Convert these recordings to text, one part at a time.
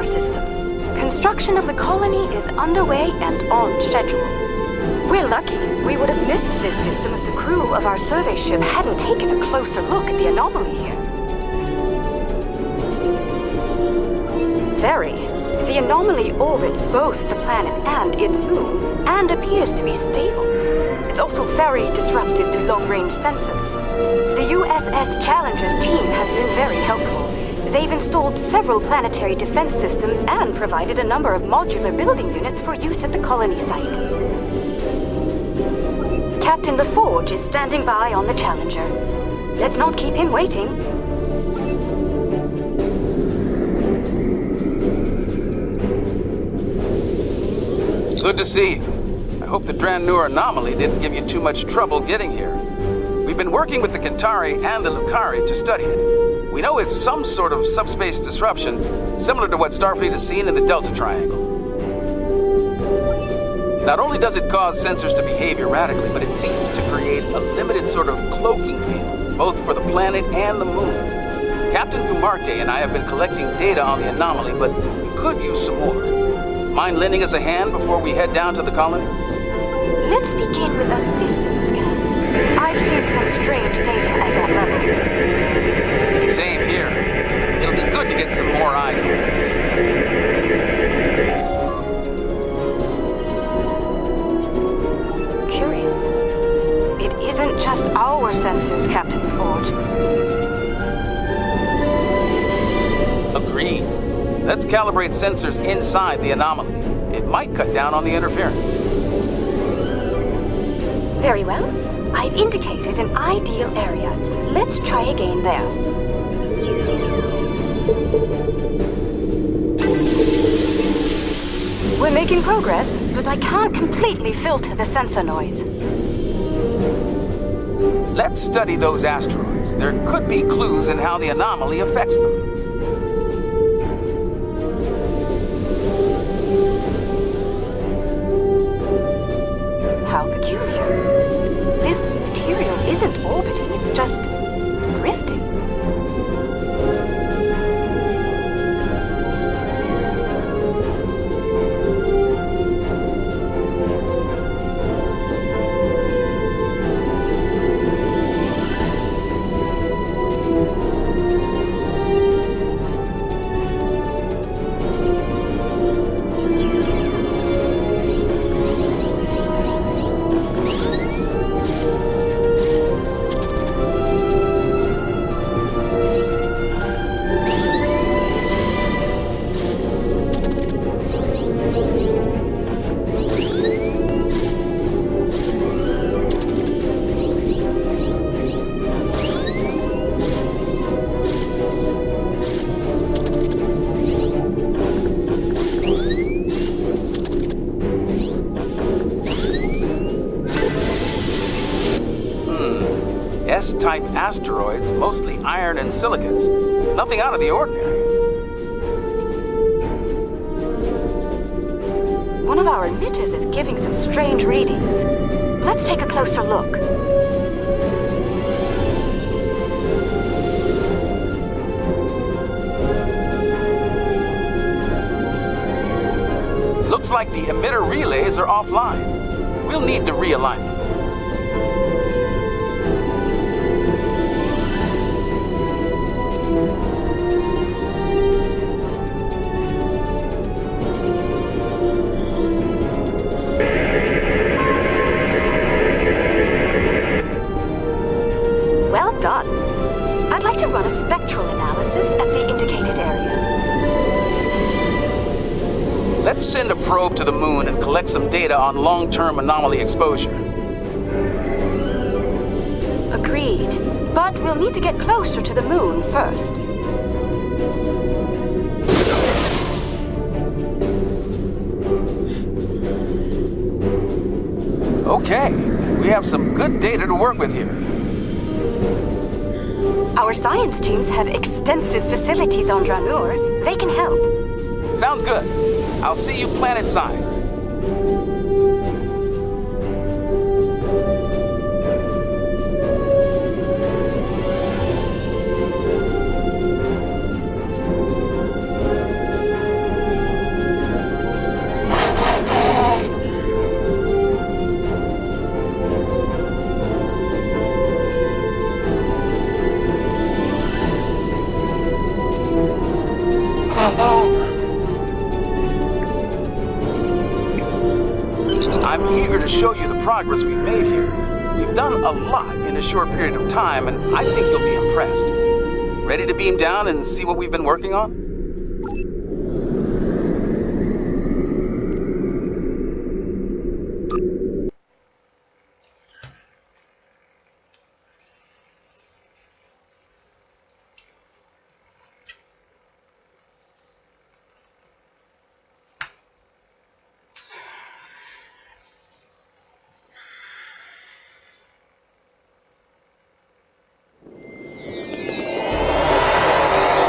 our system. Construction of the colony is underway and on schedule. We're lucky. We would have missed this system if the crew of our survey ship hadn't taken a closer look at the anomaly here. Very. The anomaly orbits both the planet and its moon, and appears to be stable. It's also very disruptive to long-range sensors. The USS Challenger's team has been very helpful. They've installed several planetary defense systems and provided a number of modular building units for use at the colony site. Captain LaForge is standing by on the Challenger. Let's not keep him waiting. Good to see you. I hope the Drannur anomaly didn't give you too much trouble getting here. We've been working with the Kentari and the Lucari to study it. We know it's some sort of subspace disruption, similar to what Starfleet has seen in the Delta Triangle. Not only does it cause sensors to behave erratically, but it seems to create a limited sort of cloaking field, both for the planet and the moon. Captain Kumarke and I have been collecting data on the anomaly, but we could use some more. Mind lending us a hand before we head down to the colony? Let's begin with a system scan. I've seen some strange data at that level. Same here. It'll be good to get some more eyes on this. Curious. It isn't just our sensors, Captain LaForge. Agreed. Let's calibrate sensors inside the anomaly. It might cut down on the interference. Very well. I've indicated an ideal area. Let's try again there. We're making progress, but I can't completely filter the sensor noise. Let's study those asteroids. There could be clues in how the anomaly affects them. How peculiar. This material isn't orbiting, it's just drifting. S-type asteroids, mostly iron and silicates. Nothing out of the ordinary. One of our emitters is giving some strange readings. Let's take a closer look. Looks like the emitter relays are offline. We'll need to realign them. Well done. I'd like to run a spectral analysis at the indicated area. Let's send a probe to the moon and collect some data on long-term anomaly exposure. Agreed. But we'll need to get closer to the moon first. Okay, we have some good data to work with here. Our science teams have extensive facilities on Drannur. They can help. Sounds good. I'll see you planet-side. progress we've made here. We've done a lot in a short period of time, and I think you'll be impressed. Ready to beam down and see what we've been working on?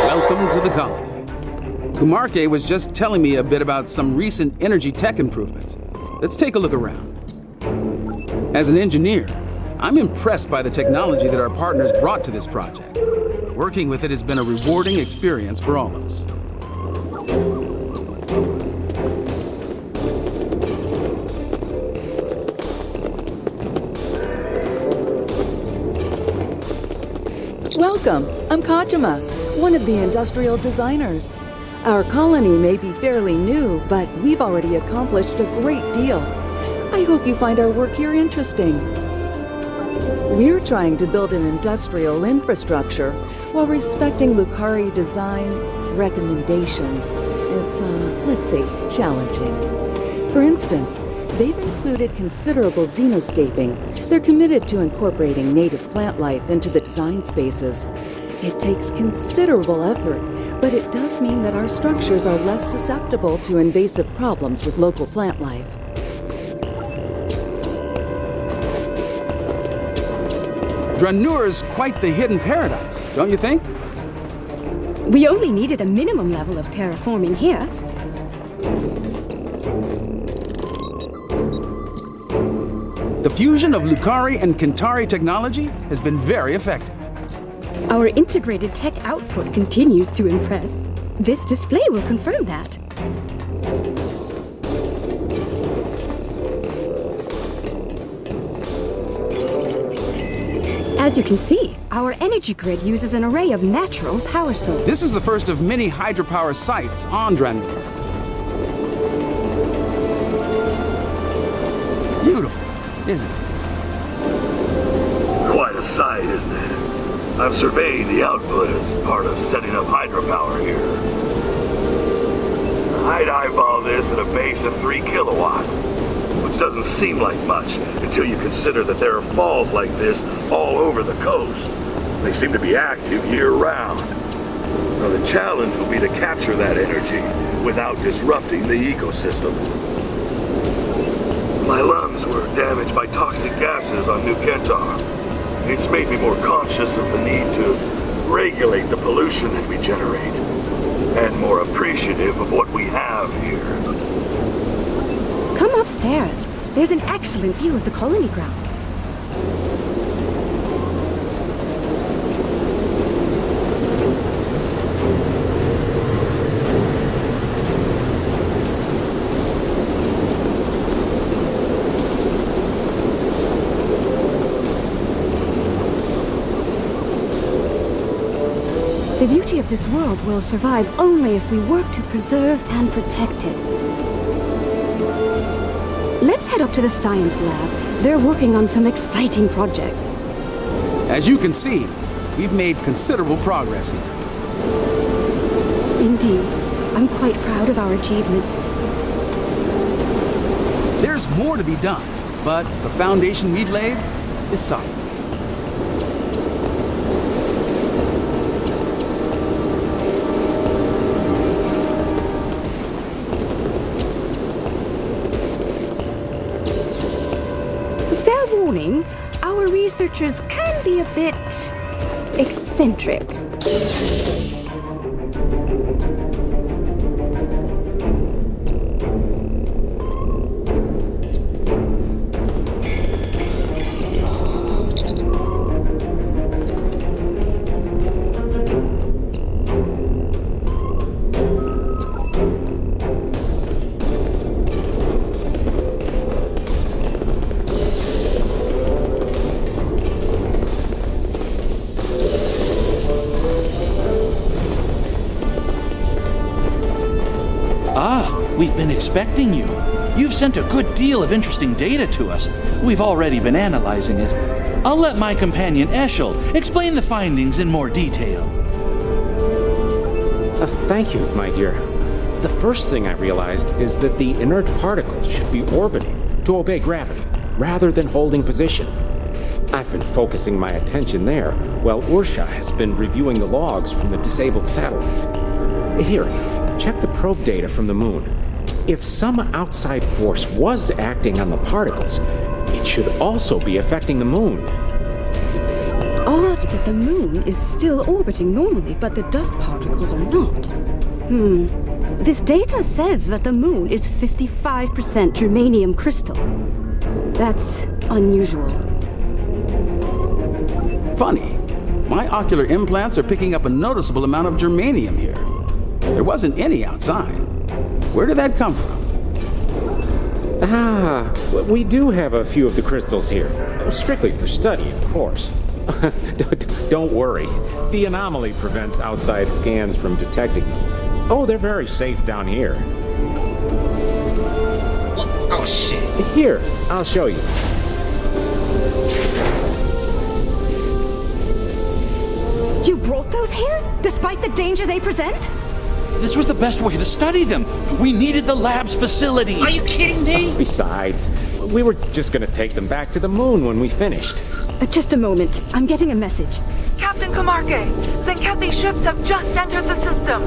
Welcome to the colony. Kumarke was just telling me a bit about some recent energy tech improvements. Let's take a look around. As an engineer, I'm impressed by the technology that our partners brought to this project. Working with it has been a rewarding experience for all of us. Welcome. I'm Kajima, one of the industrial designers. Our colony may be fairly new, but we've already accomplished a great deal. I hope you find our work here interesting. We're trying to build an industrial infrastructure while respecting Lucari design recommendations. It's, let's say, challenging. For instance, they've included considerable xenoscaping. They're committed to incorporating native plant life into the design spaces. It takes considerable effort, but it does mean that our structures are less susceptible to invasive problems with local plant life. Dranur's quite the hidden paradise, don't you think? We only needed a minimum level of terraforming here. The fusion of Lucari and Kentari technology has been very effective. Our integrated tech output continues to impress. This display will confirm that. As you can see, our energy grid uses an array of natural power sources. This is the first of many hydropower sites on Dranur. Beautiful, isn't it? Quite a sight, isn't it? I've surveyed the output as part of setting up hydropower here. I'd eyeball this at a base of 3 kilowatts, which doesn't seem like much until you consider that there are falls like this all over the coast. They seem to be active year-round. Now the challenge will be to capture that energy without disrupting the ecosystem. My lungs were damaged by toxic gases on New Kentar. It's made me more conscious of the need to regulate the pollution that we generate, and more appreciative of what we have here. Come upstairs. There's an excellent view of the colony grounds. The beauty of this world will survive only if we work to preserve and protect it. Let's head up to the science lab. They're working on some exciting projects. As you can see, we've made considerable progress here. Indeed. I'm quite proud of our achievements. There's more to be done, but the foundation we've laid is solid. Our researchers can be a bit eccentric. We've been expecting you. You've sent a good deal of interesting data to us. We've already been analyzing it. I'll let my companion Eshel explain the findings in more detail. Thank you, my dear. The first thing I realized is that the inert particles should be orbiting to obey gravity, rather than holding position. I've been focusing my attention there, while Ursha has been reviewing the logs from the disabled satellite. Here, check the probe data from the moon. If some outside force was acting on the particles, it should also be affecting the moon. Odd that the moon is still orbiting normally, but the dust particles are not. This data says that the moon is 55% germanium crystal. That's unusual. Funny. My ocular implants are picking up a noticeable amount of germanium here. There wasn't any outside. Where did that come from? We do have a few of the crystals here. Strictly for study, of course. Don't worry. The anomaly prevents outside scans from detecting them. Oh, they're very safe down here. What? Oh, shit. Here, I'll show you. You brought those here, despite the danger they present? This was the best way to study them. We needed the lab's facilities. Are you kidding me? Besides, we were just gonna take them back to the moon when we finished. Just a moment. I'm getting a message. Captain Kamarke, Zenkethi's ships have just entered the system.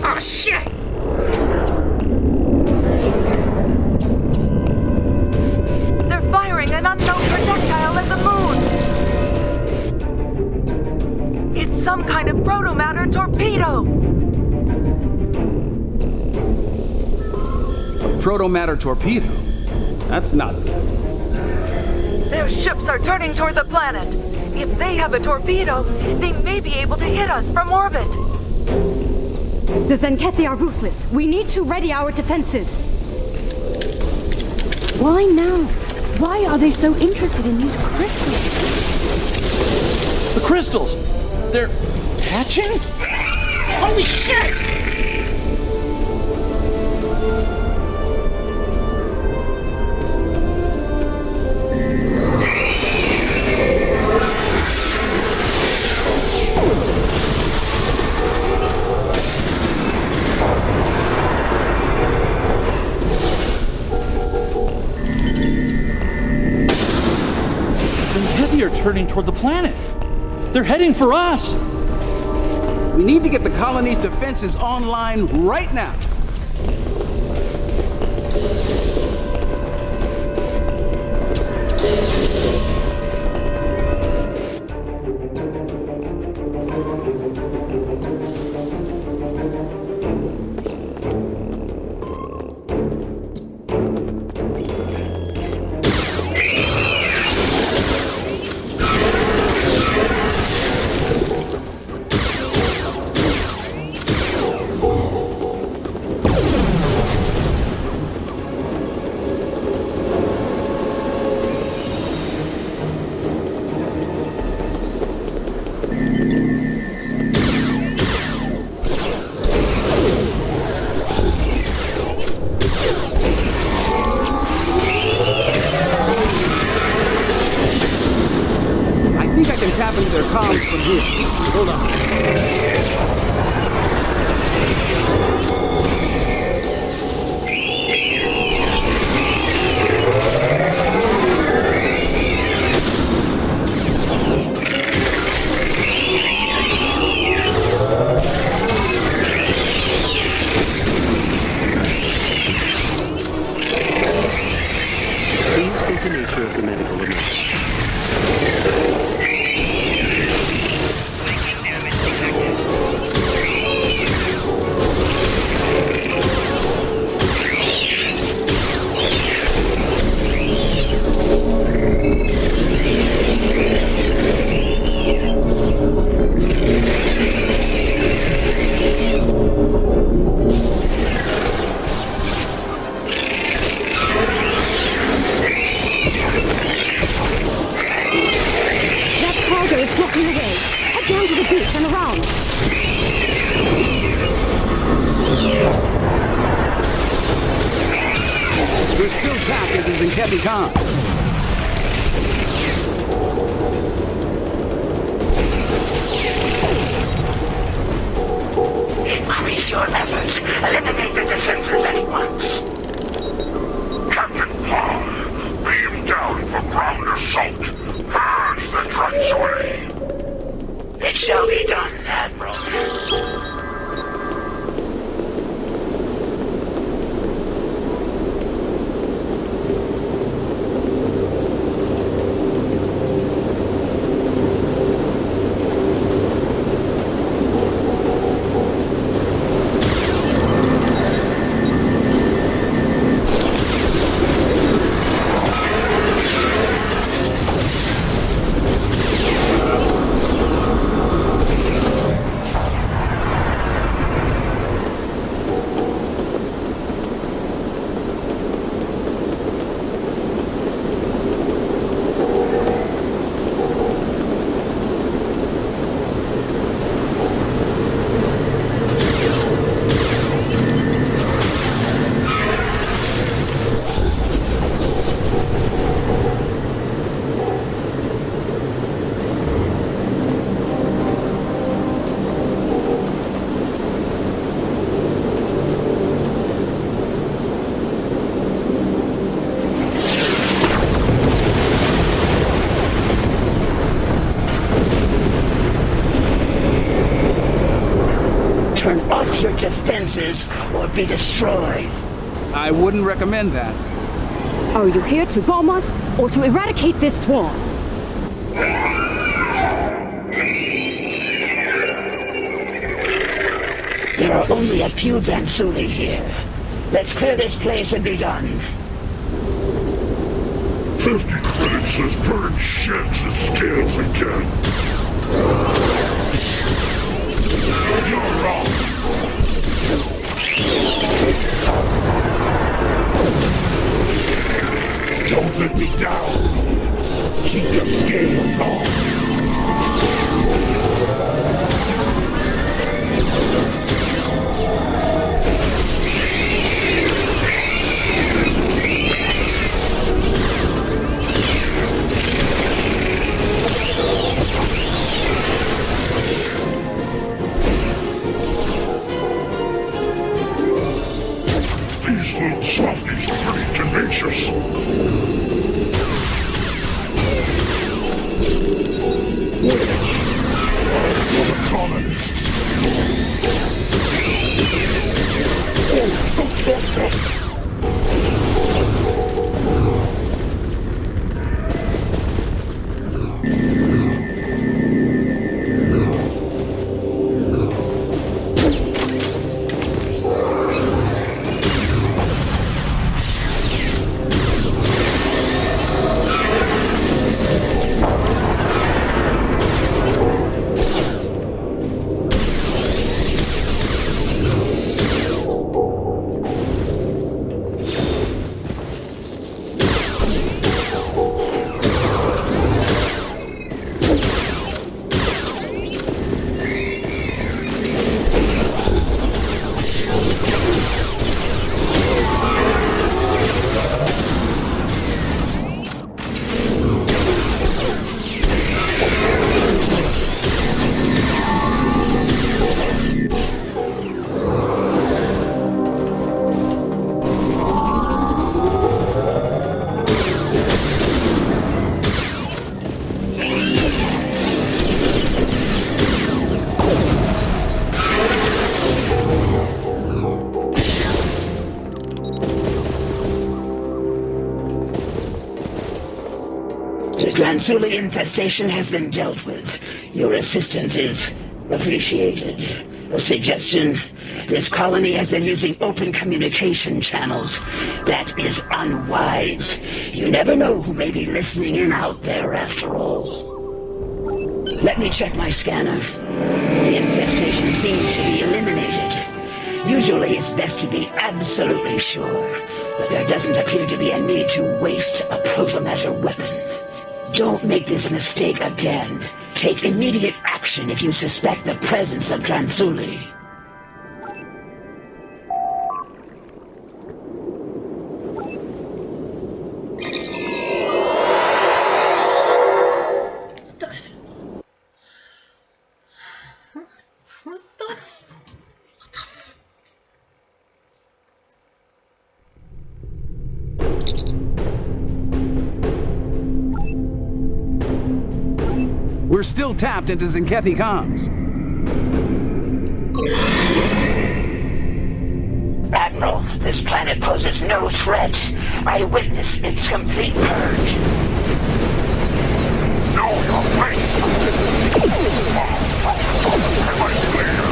Oh, shit! They're firing an unknown projectile at the moon. It's some kind of proto-matter torpedo. A proto-matter torpedo? That's not good. Their ships are turning toward the planet. If they have a torpedo, they may be able to hit us from orbit. The Zenkethi are ruthless. We need to ready our defenses. Why now? Why are they so interested in these crystals? The crystals! They're hatching? Holy shit! Are turning toward the planet. They're heading for us. We need to get the colony's defenses online right now. Tap into their comms from here. Hold on. Please state the nature of the medical emergency. Down to the beach and around. There's still packages in heavy comm. Increase your efforts. Eliminate the defenses at once. Captain Paul, beam down for ground assault. Purge the Transway. It shall be done, Admiral. Turn off your defenses or be destroyed. I wouldn't recommend that. Are you here to bomb us or to eradicate this swarm? There are only a few Dransuli here. Let's clear this place and be done. 50 credits says burn sheds as scales again. You're wrong. Don't let me down. Keep your scales on. These little softies are pretty tenacious. For the colonists. The Dransuli infestation has been dealt with. Your assistance is appreciated. A suggestion? This colony has been using open communication channels. That is unwise. You never know who may be listening in out there after all. Let me check my scanner. The infestation seems to be eliminated. Usually it's best to be absolutely sure, but there doesn't appear to be a need to waste a protomatter weapon. Don't make this mistake again. Take immediate action if you suspect the presence of Dransuli. We're still tapped into Zenkethi comms. Admiral, this planet poses no threat. I witness its complete purge. Know your place! Am I clear?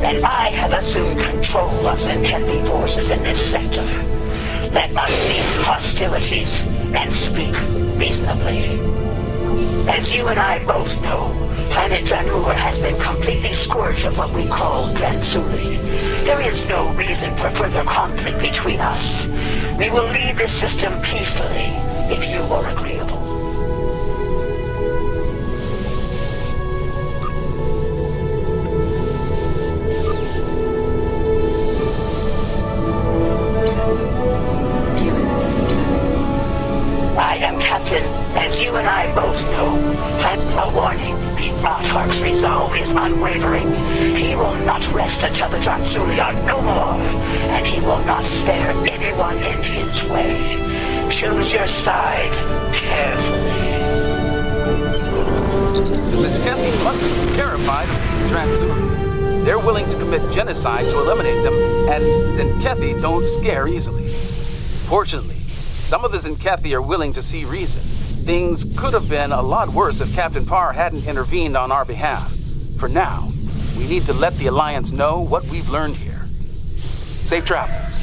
and I have assumed control of Zenkethi forces in this sector. Let us cease hostilities and speak reasonably. As you and I both know, planet Janur has been completely scourged of what we call Dransuli. There is no reason for further conflict between us. We will leave this system peacefully, if you are agreeable. I am Captain, as you and I both know. A warning, the Monarch's resolve is unwavering. He will not rest until the Dransuli are no more, and he will not spare anyone in his way. Choose your side carefully. The Zenkethi must be terrified of these Dransuli. They're willing to commit genocide to eliminate them, and Zenkethi don't scare easily. Fortunately, some of the Zenkethi are willing to see reason. Things could have been a lot worse if Captain Parr hadn't intervened on our behalf. For now, we need to let the Alliance know what we've learned here. Safe travels.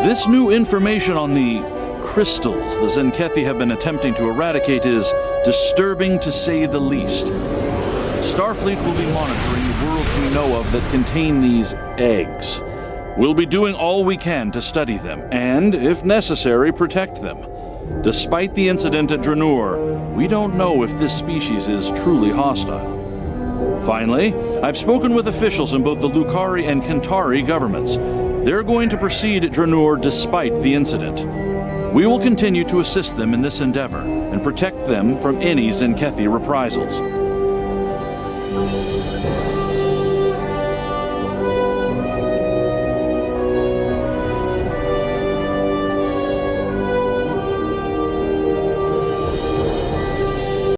This new information on the crystals the Zenkethi have been attempting to eradicate is disturbing to say the least. Starfleet will be monitoring the worlds we know of that contain these eggs. We'll be doing all we can to study them, and, if necessary, protect them. Despite the incident at Dranur, we don't know if this species is truly hostile. Finally, I've spoken with officials in both the Lukari and Kentari governments. They're going to proceed at Dranur despite the incident. We will continue to assist them in this endeavor and protect them from any Zenkethi reprisals.